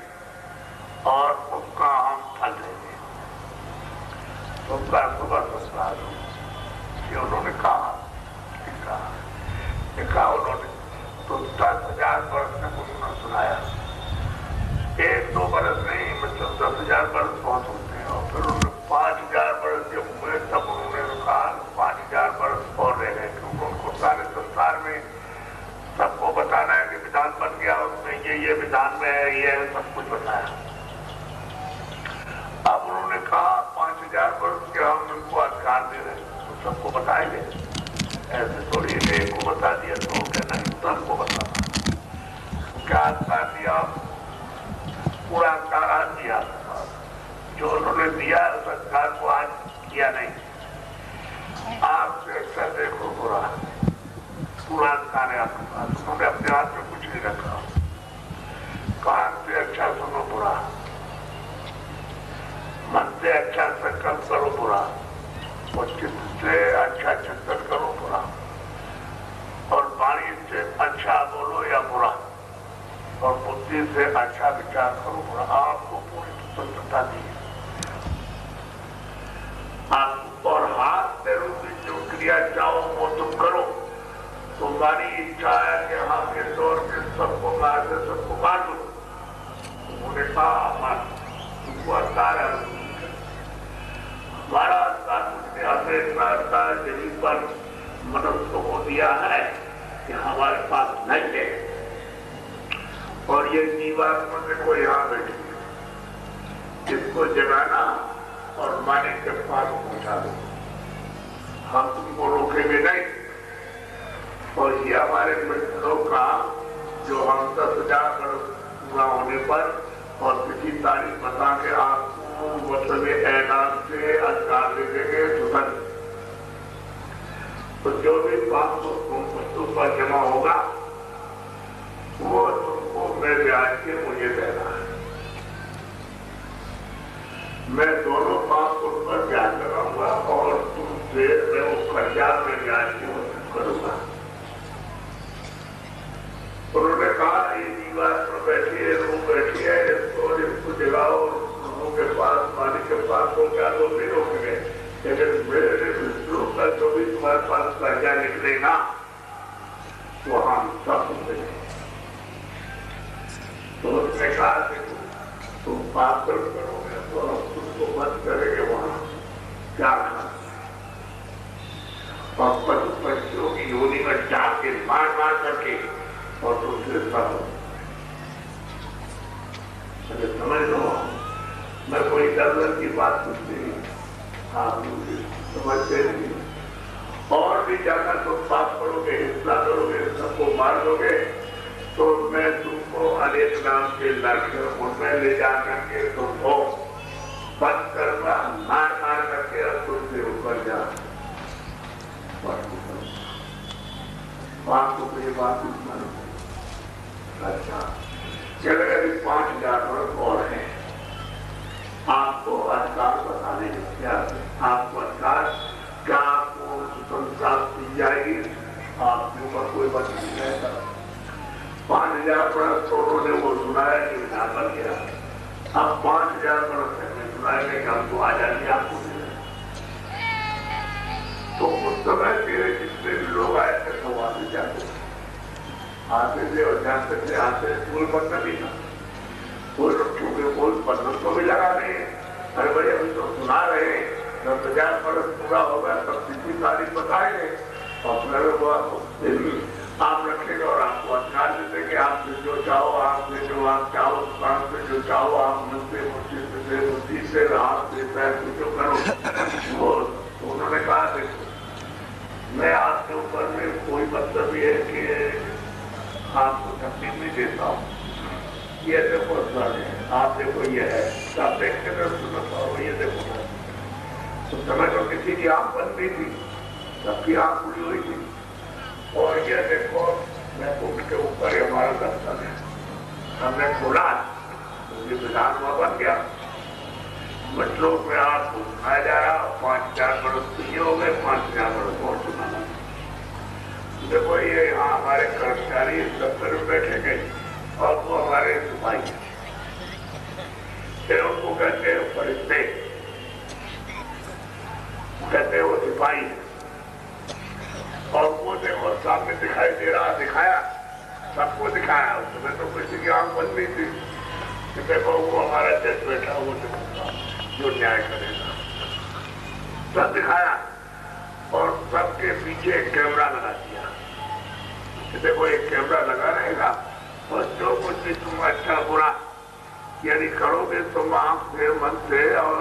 और उसका हम फल देंगे, उसका सुबह संस्कार हो। ये उन्होंने कहा, उन्होंने तो 10,000 वर्ष तक उन्होंने सुनाया, 1-2 वर्ष नहीं, मतलब 10,000 वर्ष बहुत होते हैं। और फिर उन्होंने 5,000 वर्ष जब हुए तब उन्होंने कहा 5,000 वर्ष और रह गए, क्योंकि उनको सारे संसार में सबको बताना है कि विधान बन गया, उसमें ये विधान में है, ये सब कुछ बताया। अब उन्होंने कहा 5,000 वर्ष के हम उनको अधिकार दे रहे हैं, तो सबको बताएंगे, ऐसे थोड़ी एक को बता दिया तो कहना सबको बताना। क्या अधिकार दिया, पूरा अधिकार आज दिया, जो उन्होंने दिया उस अधिकार को आज किया नहीं। आपसे अच्छा देखो बुरा, पूरा अधिकार है आपके पास, उन्होंने अपने हाथ में कुछ नहीं रखा। कान से अच्छा सुनो बुरा, मन से अच्छा संकल्प करो बुरा, और चित्त से अच्छा चिंतन करो बुरा, और वाणी से अच्छा बोलो या बुरा, और बुद्धि से अच्छा विचार करो बुरा। आपको पूरी स्वतंत्रता दी है आप, और हाथ पैरों की जो क्रिया चाहो वो तुम करो। तुम्हारी इच्छा है कि हम के दौर में सबको मार दे, सबको मार दो, उन्होंने कहा मार, तुमको अधिकार है, हमारा अधिकार मुझे अपने अधिकार जमीन पर मनुष्य को दिया है कि हमारे पास नहीं है, और ये जीवात्मा देखो यहाँ बैठी, इसको जगाना और मालिक के पास पहुंचा दो, हम तुमको रोकेंगे नहीं। और ये हमारे मित्रों का जो हम 10,000 वर्ष पूरा होने पर और किसी तारीख बता के आपको मतलब ऐलान से अधिकार दे देंगे स्वतंत्र। तो जो भी पाप वस्तु पर जमा होगा वो तुमको मैं ब्याज के मुझे देना है, मैं दोनों पाप पर ब्याज लगाऊंगा और तुम फिर मैं वो कर्जा में ब्याज की वसूल करूंगा। उन्होंने कहा ये दीवार पर बैठी है, रूम बैठी है, इसको जगाओ, रूम के पास, पानी के पास हो क्या तो भी रोक गए। लेकिन मेरे विष्णु का जो भी तुम्हारे पास कर्जा निकलेगा तो हम सब देंगे। तो उसने कहा कि तुम पाप करोगे तो हम तुमको बंद करेंगे वहां क्या खाना, और पशु पक्षियों की योनि में डाल के मार मार करके और तुमसे सब समझ लो। मैं कोई डर की बात कुछ नहीं, आप समझते नहीं। और भी ज्यादा तुम पाप करोगे, हिंसा करोगे, सबको मार दोगे तो मैं तुमको अनेक नाम के लक्ष्य उनमें ले जा करके तुमको बंद करूंगा, मार मार करके और तुमसे ऊपर जा आपको कोई बात नहीं मालूम। अच्छा चले अभी 5000 वर्ग और है। आपको अधिकार बताने के क्या आपको अधिकार क्या आपको स्वतंत्रता दी जाएगी, आपके ऊपर कोई बात नहीं रहेगा। 5000 वर्ष तो उन्होंने वो सुनाया कि विधान बन गया। अब 5000 वर्ष में सुनाया कि हमको आजादी आपको मिले। तो उस समय मेरे जितने भी लोग आए थे तो आते जाते आते थे और जाते थे, आते कोई मतलब नहीं था, कोई मतलब तो भी लगा नहीं। अरे भाई अभी तो सुना रहे 10,000 वर्ष पूरा होगा तब किसी तारीख बताएंगे और फिर आप रखेगा और आपको अधिकार देते कि आपसे जो चाहो, आपसे जो आप चाहो, दुकान से जो चाहो आप मुझसे बुद्धि से हाथ से पैर से जो करो। वो उन्होंने कहा देखो मैं आपके ऊपर में कोई मतलब ये है कि आपको तकलीफ नहीं देता हूँ, ये देखो आप देखो ये है, आप देखते रहो ये देखो। तो समय तो किसी की आंख बंद नहीं थी, सबकी आंख खुली हुई थी। और ये देखो मैं उठ के ऊपर हमारा दफ्तर है, हमने खोला तो ये विधान बन गया। बच्चों में आपको सुनाया जा रहा 5000 वर्ष तो ये हो गए, 5000 वर्ष और सुनाना। देखो ये यहाँ हमारे कर्मचारी दफ्तर में बैठे गए और वो हमारे सिपाही फिर उनको कहते हैं फरिश्ते, कहते हैं वो सिपाही है। और वो देखो सामने दिखाई दे रहा, दिखाया सबको दिखाया, उसमें तो किसी की आंख बंद नहीं थी कि देखो वो हमारा जज बैठा, वो देखो जो न्याय करेगा, सब दिखाया। और सबके पीछे एक कैमरा लगा दिया कि देखो एक कैमरा लगा रहेगा और जो कुछ भी तुम अच्छा बुरा यानी करोगे तुम आंख से, मन से और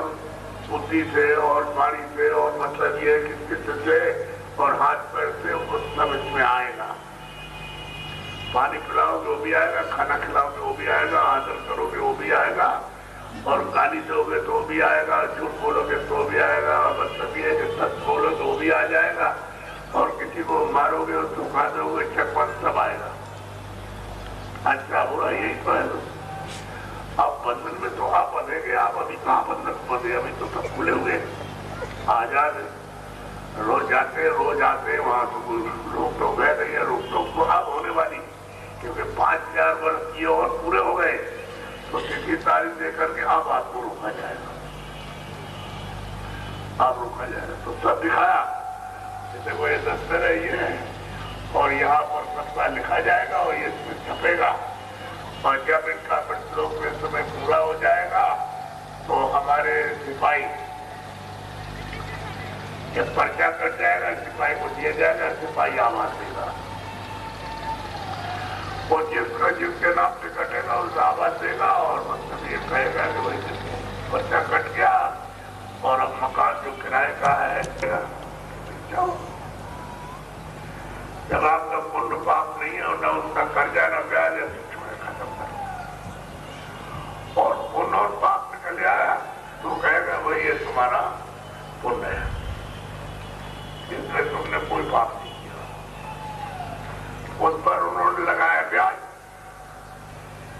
बुद्धि से और वाणी से और मतलब ये कि चित्त से और हाथ पैर से वो सब इसमें आएगा। पानी पिलाओगे वो भी आएगा, खाना खिलाओगे वो भी आएगा, आदर करोगे वो भी आएगा, और गाली दोगे तो भी आएगा, झूठ बोलोगे तो भी आएगा, मतलब ये कि सच बोलो तो भी आ जाएगा, और किसी को मारोगे और धोखा दोगे चकवन सब आएगा। अच्छा बुरा यही तो है। अब बंधन में तो आप बंधेंगे, आप अभी कहाँ बंधन बंधे, अभी तो सब खुले हुए आजाद। रोज आते वहां तो लोग तो गए नहीं है, रोक तो अब होने वाली, क्योंकि 5000 वर्ष ये और पूरे हो गए तो किसी तारीख देकर के अब आपको रोका जाएगा, आप रोका जाएगा। तो सब दिखाया जैसे वो ये दफ्तर है ये, और यहाँ पर सबका लिखा जाएगा और ये छपेगा, और जब इनका श्लोक में समय पूरा हो जाएगा तो हमारे सिपाही जब पर्चा कट जाएगा सिपाही को दिया जाएगा, सिपाही आवाज देगा और जिसके नाम से कटेगा उस आवाज देगा और मतलब ये कहेगा कि भाई पर्चा कट गया और अब मकान जो किराए का है जाओ। जब आपका पुण्य पाप नहीं है और न उसका कर्जा न ब्याज है खत्म करो, और पुण्य और पाप निकल आया तो कहेगा भाई ये तुम्हारा पुण्य है, इसलिए तुमने कोई पाप नहीं किया। उस पर उन्होंने लगाया ब्याज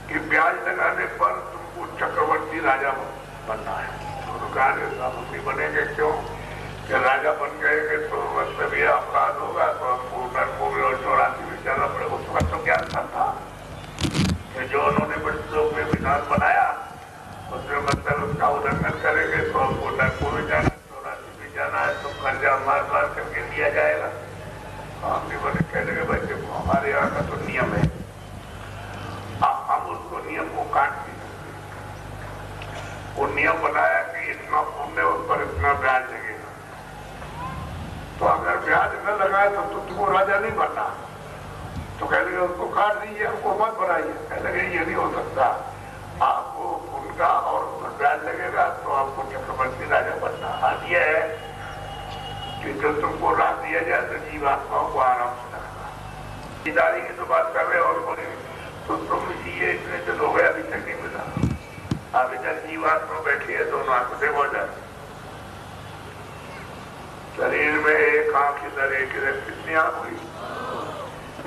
कि ब्याज लगाने पर तुमको चक्रवर्ती राजा बनना है। उन्होंने कहा साहब नहीं बनेंगे, क्यों? कि राजा बन गए कि तो मतलब ये अपराध होगा तो हमको नरकों और 84 में जाना पड़ेगा। उस वक्त तो क्या था कि जो उन्होंने बच्चों में विधान बनाया उसमें मतलब उसका उल्लंघन करेंगे तो हमको नरकों में जाना, 84 में जाना है तो कर्जा मार मार करके लिया जाएगा। हमने बोले कह लगे भाई देखो हमारे यहाँ का तो नियम है, हम उसको नियम को काट दिए। वो नियम बनाया कि इतना पुण्य उस पर इतना ब्याज लगेगा, तो अगर ब्याज न लगाए तो तुमको राजा नहीं बनना। तो कह लगे उसको काट दीजिए, हमको मत बनाइए। कह लगे ये नहीं हो सकता, आपको उनका और ब्याज लगेगा तो आपको चक्रवर्ती राजा बनना। आज ये है कि जो तुमको राज दिया जाए तो जीवात्माओं को आराम से रखना। जिम्मेदारी की तो बात कर रहे और बोले तो तुम ये इतने दिन हो गए अभी तक नहीं मिला। अब इधर जीवात्मा बैठी है, दोनों आंखों से बोल जाए शरीर में एक आंख इधर एक इधर, कितनी आंख हुई?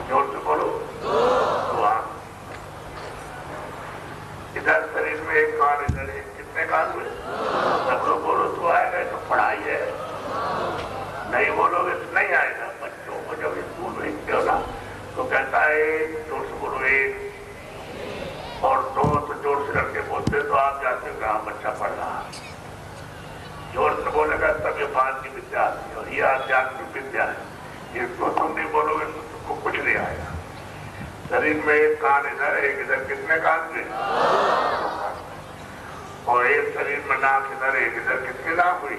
जोर से बोलो। तो आंख इधर शरीर में एक कान इधर एक, कितने कान हुए? सब लोग बोलो तो आएगा। तो पढ़ाई है, नहीं बोलोगे तो नहीं आएगा। बच्चों को जब स्कूल भेजते हो ना तो कहता है जोर से बोलो एक, और दो तो जोर से करके बोलते तो आप जाते हो हाँ बच्चा पढ़ रहा है। जोर से बोलेगा तब ये बात की विद्या आती है, और ये आध्यात्मिक विद्या है। इसको तुम नहीं बोलोगे तो तुमको कुछ नहीं आएगा। शरीर में एक कान इधर एक इधर, कितने कान थे? और एक शरीर में नाक इधर एक इधर, कितनी नाक हुई?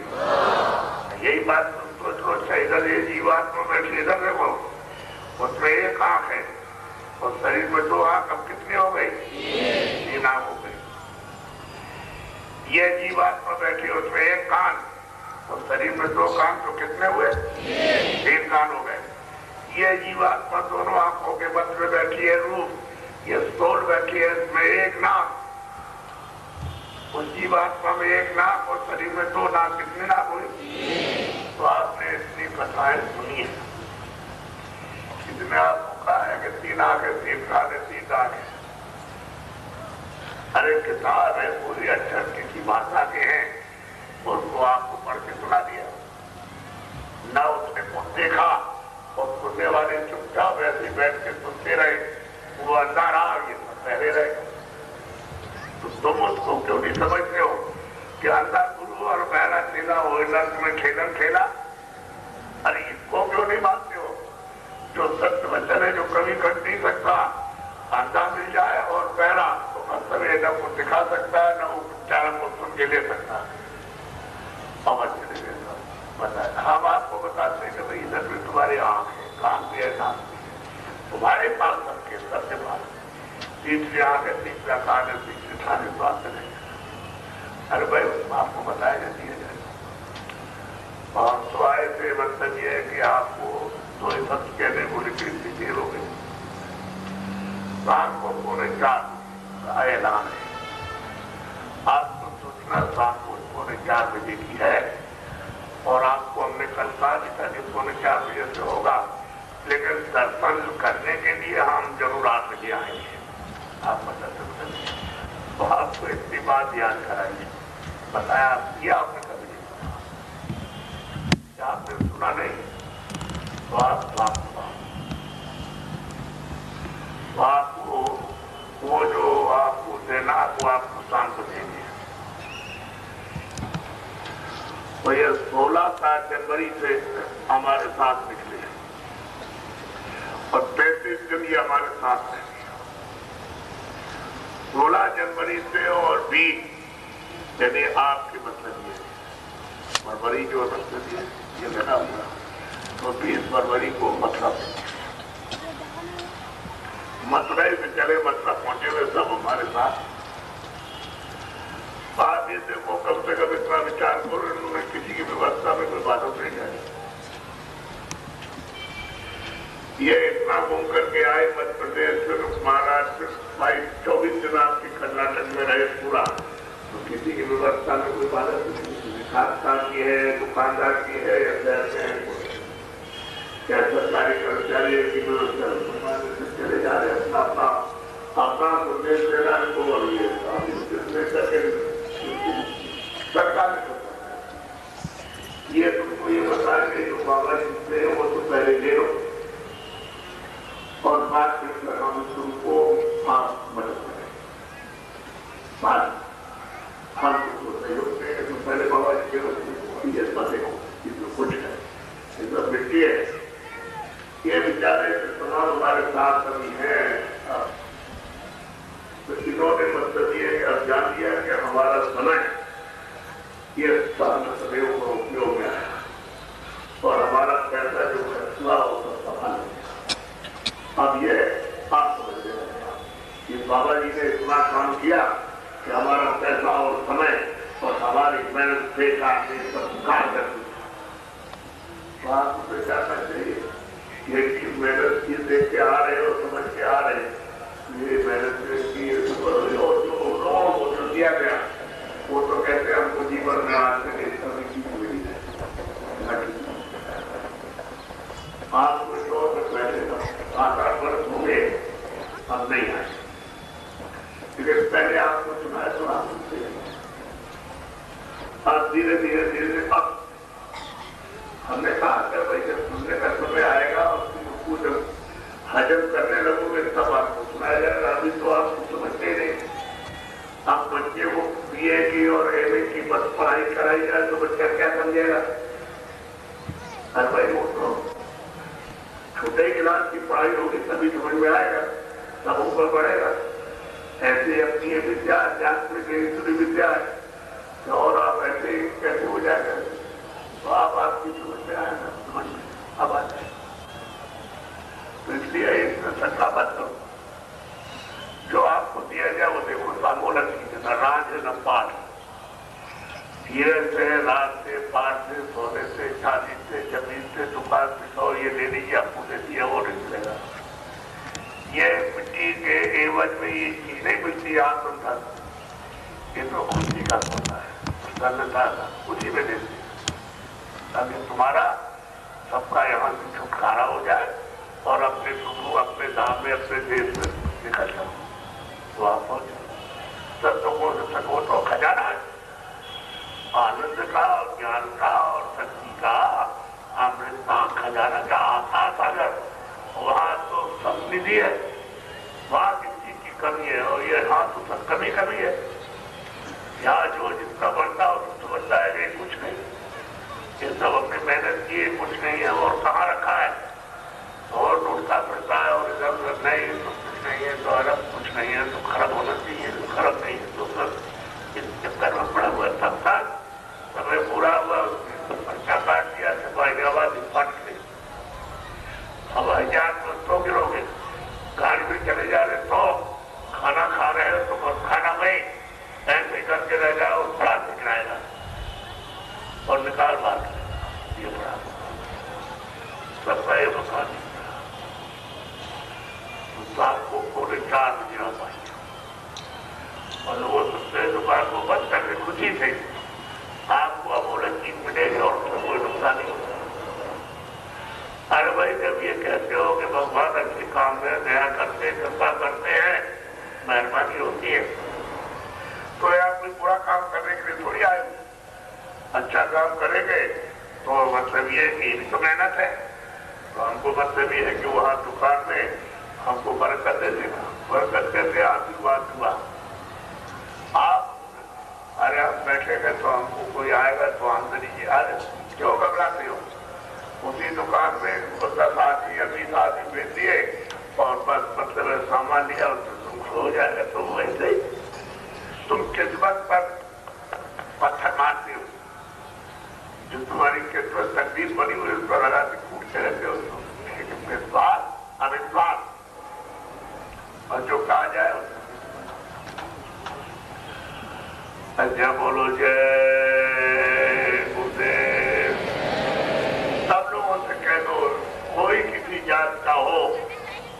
यही बात तुम सोच लो। अच्छा इधर ये जीवात्मा बैठी, इधर देखो उसमें एक आंख है और शरीर में दो आंख, अब कितनी हो गई? 3 आंख हो गई। ये जीवात्मा बैठी उसमें एक कान और शरीर में 2 कान, तो कितने हुए? 3 कान हो गए। ये जीवात्मा दोनों आंखों के मध्य में बैठी है रूप, ये सोल बैठी है, इसमें एक नाक, उस जीवात्मा में एक नाक और शरीर में 2 नाक, कितने नाक हुई? तो आपने इतनी कथाएं सुनी है, इसमें आपको कहा है कि 3 आंख है, 3 कान है, 3 दांत है। अरे किताब है पूरी अक्षर किसी भाषा के हैं, उसको आपको पढ़ के सुना दिया ना, उसने कुछ देखा और सुनने वाले चुपचाप ऐसे बैठ के सुनते रहे, वो अंधा रहा, ये सब पहले रहे। तो तुम उसको क्यों नहीं समझते हो कि अंधा गुरु और बहरा चेला हो नर्क में खेलन खेला? अरे इसको क्यों नहीं मानते हो? जो सत्य वचन है, जो कभी कट नहीं सकता, अंधा मिल जाए और बहरा तो मतलब न कुछ दिखा सकता है, न उच्चारण को सुन के ले सकता है। हम आपको बताते हैं कि भाई इधर भी तुम्हारी आंख है, कान भी है, नाक भी है, तुम्हारे पास सबके सबके पास तीसरी आंख है, तीसरा कान है, तीसरी थाने स्वास्थ्य नहीं। अरे भाई आपको बताया जाती है और तो आए थे मतलब ये है कि आपको 2 शब्द कहने को लिखी देर हो गई। शाम को 4:45 ऐलान है, आपको सूचना शाम को 4:45 बजे की है और आपको हमने कल कहा था कि 4:45 बजे से होगा, लेकिन दर्शन करने के लिए हम जरूर 8 बजे आएंगे। आप बता सकते हैं तो आपको इतनी बात याद कराइए। बताया किया आपने कभी नहीं बताया, आपने सुना नहीं तो आपको वो जो आपको देना वो आपको शांत देंगे। तो ये 16 जनवरी से हमारे साथ निकले और 35 दिन ये हमारे साथ रहेंगे। 16 जनवरी से और 20 यानी आपके मतलब ये फरवरी जो मतलब ये लेना हुआ तो 20 फरवरी को मतलब मथुरा से चले, मथुरा पहुंचे हुए सब हमारे साथ। आप ये देखो कम से कम इतना विचार करो, इन्होंने किसी की व्यवस्था में कोई बाधा नहीं जाए। ये इतना घूम करके आए मध्य प्रदेश, फिर महाराष्ट्र, 22-24 दिन आपकी कर्नाटक में रहे पूरा, तो किसी की व्यवस्था में कोई बाधा नहीं। खासदार की है, दुकानदार की है, या सरकारी कर्मचारी की व्यवस्था चले जा रहे हैं अपना संदेश देना को, और ये सरकार ने ये तुमको ये बताएंगे जो बाबा जी से वो तो पहले ले लो और बात में हम तुमको आप मदद करें। बात हम तुमको सहयोग देंगे। तो पहले बाबा जी के ये देखो इसमें कुछ है, इसमें मिट्टी है, ये बेचारे तमाम हमारे साथ अभी है। तो इन्होंने मतलब ये जान लिया कि हमारा समय ये सदैव का उपयोग में आया और हमारा पैसा जो फैसला हो तो सफल है। अब ये आप समझ रहे ये बाबा जी ने इतना काम किया कि हमारा पैसा और समय और हमारी मेहनत बेकार से सब कार कर दी। तो आपको जाना चाहिए ये की मेहनत की देख के आ रहे हो, समझ के आ रहे हैं ये मेहनत की लोगों को जो दिया गया वो तो कहते हैं हमको जीवन में आज से कभी की हुई है। आप कुछ लोग पहले आकार पर होंगे अब नहीं आए, लेकिन पहले आपको सुना है तो आप सुनते हैं। अब धीरे धीरे धीरे अब हमने कहा कि भाई जब सुनने का समय आएगा और तुमको जब हजम करने लगोगे तब आपको सुनाया जाएगा। अभी तो आपको समझते ही नहीं। आप बच्चे को बीए की और एमए की बस पढ़ाई कराई जाए तो बच्चा क्या समझेगा? अरे भाई वो तो छोटे क्लास की पढ़ाई होगी तभी समझ में आएगा, तब ऊपर बढ़ेगा। ऐसे अपनी विद्या अध्यात्मिक दूसरी विद्या है और आप ऐसे कैसे हो जाएगा? तो आप आपकी समझ में आएगा, समझ में अब आ जाए। तो इसलिए इसमें सट्टा मत करो। जो आपको दिया जाए वो देखो सामोलक कीजिए, न राज है न पाठ। धीरे से, रात से, पाठ से, सोने से, चांदी से, जमीन से, दुकान से सौ ये ले लीजिए, आपको दे दिया वो नहीं मिलेगा। ये मिट्टी के एवज में ये चीज नहीं मिलती आत्मधन, ये तो खुशी का होता है, प्रसन्नता का, उसी में देती ताकि तुम्हारा सबका यहाँ से छुटकारा हो जाए और अपने सुख अपने धाम में अपने देश में निकल जाओ तो आप पहुंच सत्संगों से सको तो खजाना है आनंद का, ज्ञान का और शक्ति का, अमृत का खजाना का आशा सागर। वहां तो सब निधि है, वहां किस चीज की कमी है और ये यहाँ तो सब कमी है। यहाँ जो जितना बढ़ता है उसको समझता है कि कुछ नहीं, ये सब अपनी मेहनत की कुछ नहीं है और कहाँ रखा है और ढूंढता फिरता है और इधर उधर नहीं तो कुछ नहीं है, तो अरब कुछ नहीं है तो खराब होना चाहिए, तो खराब नहीं है तो सब इस चक्कर में पड़ा हुआ तब तक समय पूरा हुआ, पर्चा काट दिया, सिपाही के आवाज फट गई। हवाई जहाज में तो गिरोगे, गाड़ी में चले जा रहे तो खाना खा रहे हो तो बस खाना में ऐसे करके रह जाओ, बड़ा दिखलाएगा और निकाल बात ये बड़ा सबका ये बता तो आपको पूरे 4 बजे आ पाएंगे और वो दूसरे दुकान को बंद करके खुशी से आपको अमूल्य चीज मिलेगी और उसमें कोई नुकसान नहीं होगा। अरे भाई जब ये कहते हो कि भगवान अच्छे काम में दया करते कृपा करते हैं, मेहरबानी होती है, तो यार कोई बुरा काम करने के लिए थोड़ी आए। अच्छा काम करेंगे तो मतलब ये भी तो मेहनत है, तो हमको मतलब ये है कि वहां दुकान में हमको बरकत दे देगा, बरकत करके आशीर्वाद हुआ। आप अरे आप बैठेंगे तो हमको कोई आएगा तो हम दीजिए, अरे क्यों घबराते हो? उसी दुकान में 10 आदमी या 20 आदमी बेच दिए और बस मतलब सामान लिया और तुमको हो जाएगा। तो वैसे ही तुम किस्मत पर पत्थर मारते हो, जो तुम्हारी किस्मत तकदीर बनी हुई उस पर लगा के कूटते रहते हो। लेकिन विश्वास अविश्वास और जो कहा जाए जय बोलो जय गुरुदेव। सब लोगों से कह दो कोई किसी जात का हो,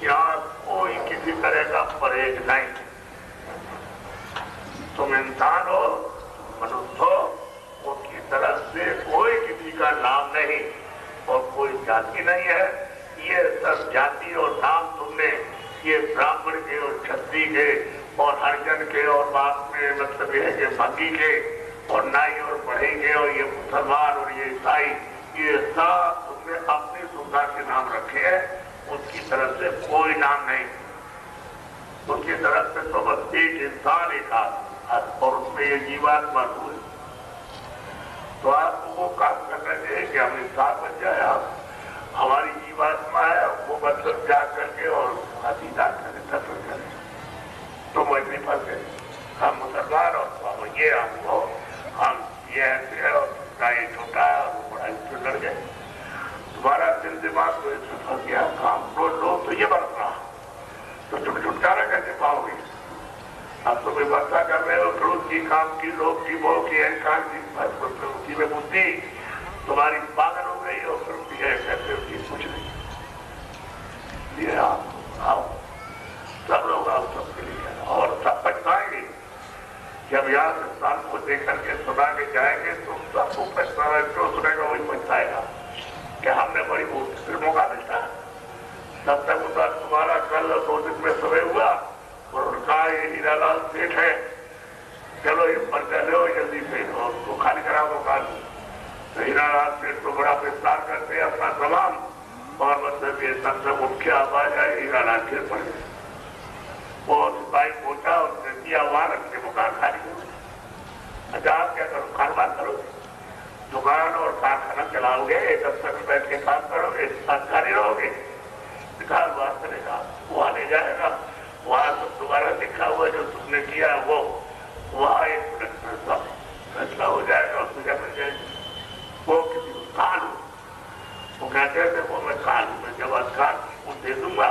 यहाँ कोई किसी तरह का परहेज नहीं। तुम इंसान हो, मनुष्य हो, उसकी तरफ से कोई किसी का नाम नहीं और कोई जाति नहीं है। ये सब जाति और नाम तुमने ये ब्राह्मण के और क्षत्रिय के और हरिजन के और बाप में मतलब ये है कि भंगी के और नाई और पढ़े के और ये मुसलमान और ये ईसाई ये सब तुमने अपनी सुविधा के नाम रखे हैं, उसकी तरफ से कोई नाम नहीं। उसकी तरफ से तो बस एक इंसान एक आदमी और उसमें ये जीवात्मा हुए। तो आपको वो काम करना चाहिए कि हम इंसान बन जाए। आप हमारी जीवात्मा है, वो मतलब जा करके और अतीता करें, तत्व करें। तो वैसे फंसे हम मुसलमान और हम ये हमको हम ये ऐसे है और ये छोटा है और वो बड़ा इससे लड़ गए। तुम्हारा दिल दिमाग तो इसमें फंस गया काम लोग तो ये बरत रहा, तो तुम छुटकारा कैसे पाओगे? अब तो व्यवस्था कर रहे हो क्रोध की, काम की, लोभ की, मोह की, अहंकार की, उसी में बुद्धि तुम्हारी पागल हो गई और फिर उसी है कैसे उसकी कुछ नहीं। ये आप आओ, सब लोग आओ, सबके लिए और सब पछताएंगे। जब यहाँ से स्थान को देख करके सुना के जाएंगे तो सबको पछताना, जो सुनेगा वही पछताएगा कि हमने बड़ी फिल्मों का मिलता है। तब तक उनका तुम्हारा कल 2 दिन में समय हुआ और उनका ये हीरालाल सेठ है, चलो ये पर्चा लो जल्दी से और उसको खाली करा दो काल। तो हीरालाल सेठ तो बड़ा विस्तार करते हैं अपना तमाम और मतलब ये सबसे मुख्य आवाज है हीरालाल सेठ पर। वो सिपाही पहुंचा उसने दिया वहां रखते मकान खाली करो। अच्छा आप क्या करो, कारोबार करो, दुकान और कारखाना चलाओगे, जब तक बैठ के काम करोगे, सरकारी रहोगे, कारोबार करेगा, वहां ले जाएगा, वहां तो दोबारा लिखा हुआ जो तुमने किया वो वहां 1 मिनट में सब फैसला हो जाएगा, उसमें क्या मिल जाएगी। वो किसी को कानून वो कहते थे वो मैं कानून में जब अधिकार दे दूंगा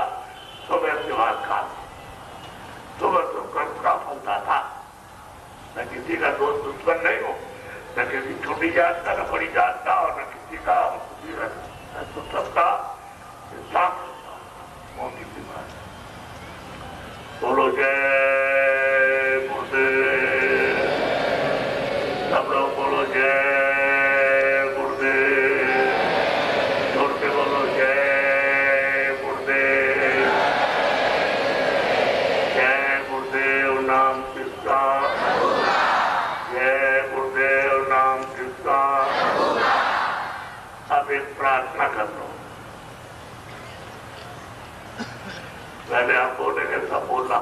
तो मैं उसके बाद कानून तो मैं तो कर्म का फलता था। मैं किसी का दोस्त दुश्मन नहीं हूँ, न किसी छोटी जात का, न बड़ी जात का और न किसी का, तो सबका इंसाफ मोदी की बात। बोलो जय गुरुदेव, सब लोग बोलो जय गुरुदेव, जोर से बोलो जय गुरुदेव। जय गुरुदेव नाम किसका, जय गुरुदेव नाम किसका। अब एक प्रार्थना कर दो, पहले आप बोलेंगे सब बोलना।